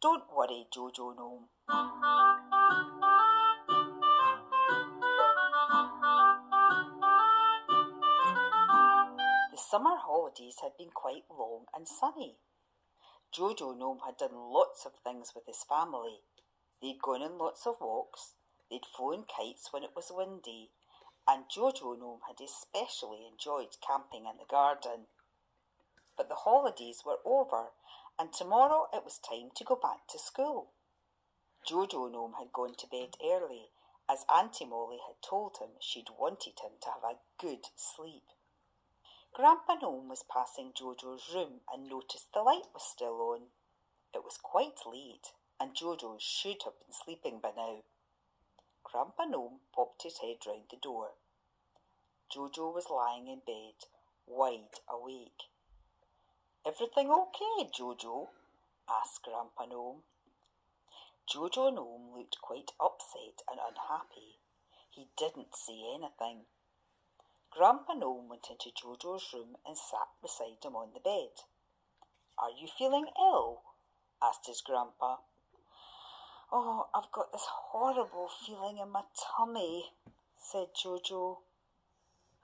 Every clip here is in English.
Don't worry, JoJo Gnome. The summer holidays had been quite long and sunny. JoJo Gnome had done lots of things with his family. They'd gone on lots of walks, they'd flown kites when it was windy, and JoJo Gnome had especially enjoyed camping in the garden. But the holidays were over, and tomorrow it was time to go back to school. JoJo Gnome had gone to bed early, as Auntie Molly had told him she'd wanted him to have a good sleep. Grandpa Gnome was passing JoJo's room and noticed the light was still on. It was quite late, and JoJo should have been sleeping by now. Grandpa Gnome popped his head round the door. JoJo was lying in bed, wide awake. "Everything okay, JoJo?" asked Grandpa Gnome. JoJo Gnome looked quite upset and unhappy. He didn't say anything. Grandpa Gnome went into JoJo's room and sat beside him on the bed. "Are you feeling ill?" asked his grandpa. "Oh, I've got this horrible feeling in my tummy," said JoJo.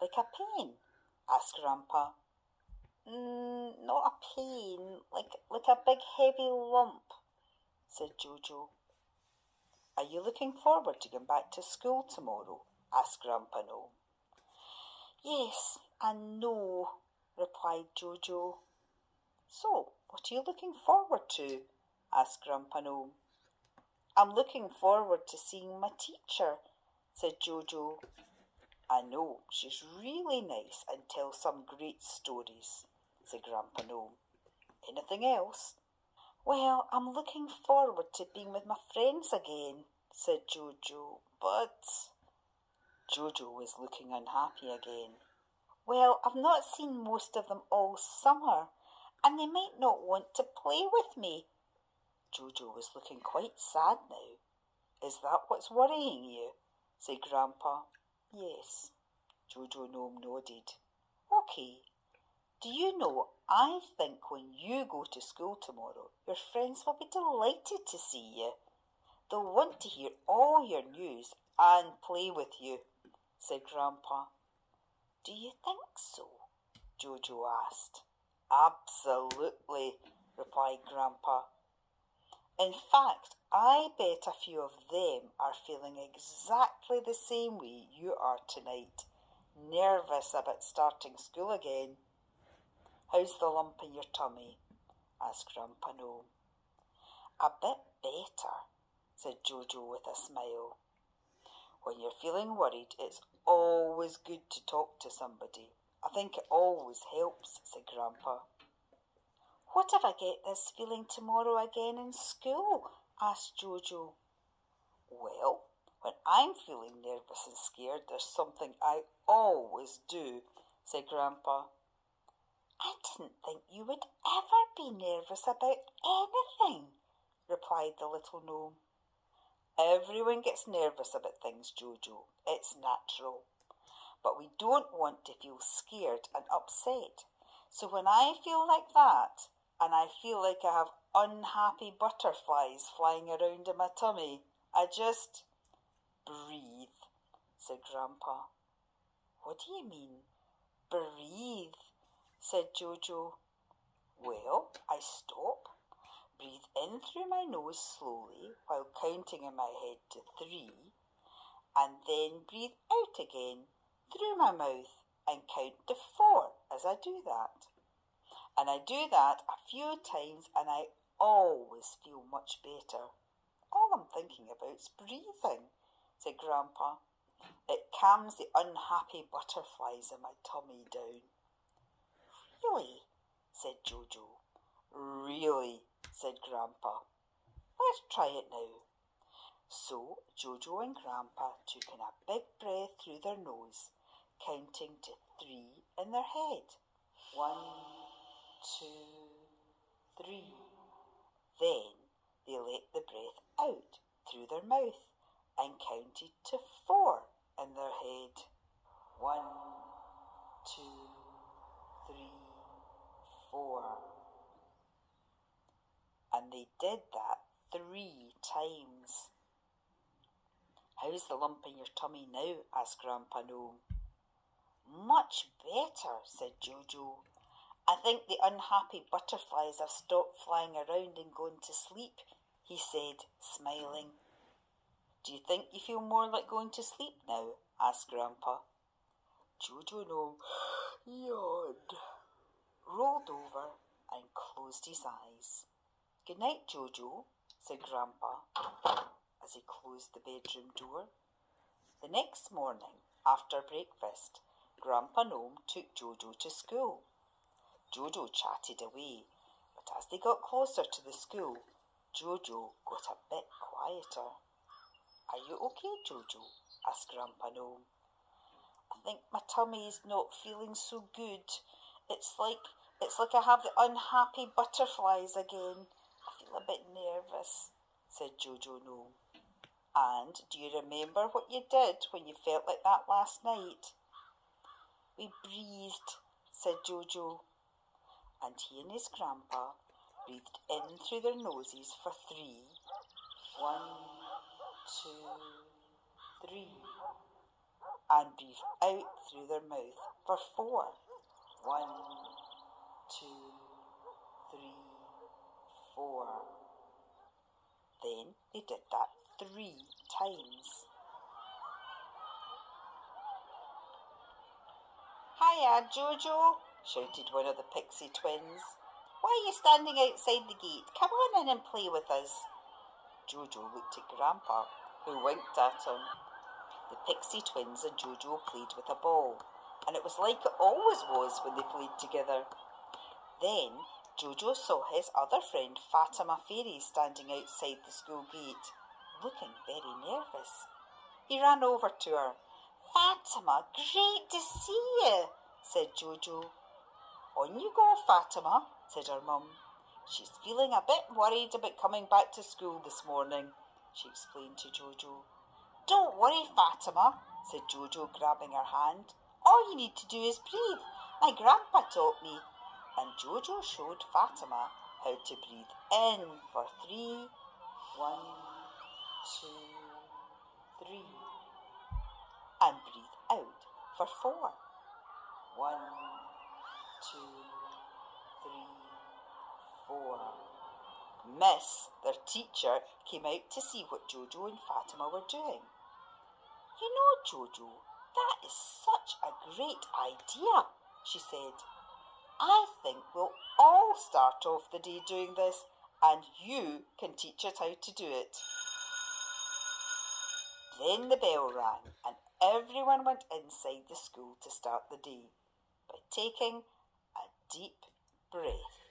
"Like a pain?" asked Grandpa. Not a pain, like a big heavy lump," said JoJo. "Are you looking forward to going back to school tomorrow?" asked Grandpa Gnome. "Yes and no," replied JoJo. "So, what are you looking forward to?" asked Grandpa Gnome. "I'm looking forward to seeing my teacher," said JoJo. "I know, she's really nice and tells some great stories," said Grandpa Gnome. "Anything else?" "Well, I'm looking forward to being with my friends again," said JoJo, "but—" JoJo was looking unhappy again. "Well, I've not seen most of them all summer, and they might not want to play with me." JoJo was looking quite sad now. "Is that what's worrying you?" said Grandpa. "Yes," JoJo Gnome nodded. "Okay. Do you know, I think when you go to school tomorrow, your friends will be delighted to see you. They'll want to hear all your news and play with you," said Grandpa. "Do you think so?" JoJo asked. "Absolutely," replied Grandpa. "In fact, I bet a few of them are feeling exactly the same way you are tonight, nervous about starting school again." "How's the lump in your tummy?" asked Grandpa Gnome. "A bit better," said JoJo with a smile. "When you're feeling worried, it's always good to talk to somebody. I think it always helps," said Grandpa. "What if I get this feeling tomorrow again in school?" asked JoJo. "Well, when I'm feeling nervous and scared, there's something I always do," said Grandpa. "I didn't think you would ever be nervous about anything," replied the little gnome. "Everyone gets nervous about things, JoJo. It's natural. But we don't want to feel scared and upset. So when I feel like that, and I feel like I have unhappy butterflies flying around in my tummy, I just breathe," said Grandpa. "What do you mean, breathe?" said JoJo. "Well, I stop, breathe in through my nose slowly while counting in my head to 3, and then breathe out again through my mouth and count to 4 as I do that. And I do that a few times and I always feel much better. All I'm thinking about's breathing," said Grandpa. "It calms the unhappy butterflies in my tummy down." "Really?" said JoJo. "Really," said Grandpa. "Let's try it now." So JoJo and Grandpa took in a big breath through their nose, counting to 3 in their head. 1, 2, 3. Then they let the breath out through their mouth and counted to 4 in their head. 1, 2, 3, 4. And they did that 3 times. "How's the lump in your tummy now?" asked Grandpa Gnome. "Much better," said JoJo. "I think the unhappy butterflies have stopped flying around and gone to sleep," he said, smiling. "Do you think you feel more like going to sleep now?" asked Grandpa. JoJo Gnome yawned, rolled over and closed his eyes. "Good night, JoJo," said Grandpa as he closed the bedroom door. The next morning, after breakfast, Grandpa Gnome took JoJo to school. JoJo chatted away, but as they got closer to the school, JoJo got a bit quieter. "Are you okay, JoJo?" asked Grandpa Gnome. "I think my tummy is not feeling so good. It's like I have the unhappy butterflies again. I feel a bit nervous," said JoJo Gnome. "And do you remember what you did when you felt like that last night?" "We breathed," said JoJo. And he and his grandpa breathed in through their noses for 3. 1, 2, 3. And breathed out through their mouth for 4. 1, 2, 3, 4. Then they did that 3 times. "Hiya, JoJo," shouted one of the pixie twins. "Why are you standing outside the gate? Come on in and play with us." JoJo looked at Grandpa, who winked at him. The pixie twins and JoJo played with a ball, and it was like it always was when they played together. Then JoJo saw his other friend Fatima Fairy standing outside the school gate, looking very nervous. He ran over to her. "Fatima, great to see you," said JoJo. "On you go, Fatima," said her mum. "She's feeling a bit worried about coming back to school this morning," she explained to JoJo. "Don't worry, Fatima," said JoJo, grabbing her hand. "All you need to do is breathe. My grandpa taught me." And JoJo showed Fatima how to breathe in for 3. 1, 2, 3. And breathe out for 4. 1, 2, 3, 4. Miss, their teacher, came out to see what JoJo and Fatima were doing. "You know, JoJo, that is such a great idea," she said. "I think we'll all start off the day doing this, and you can teach us how to do it." Then the bell rang, and everyone went inside the school to start the day by taking a deep breath.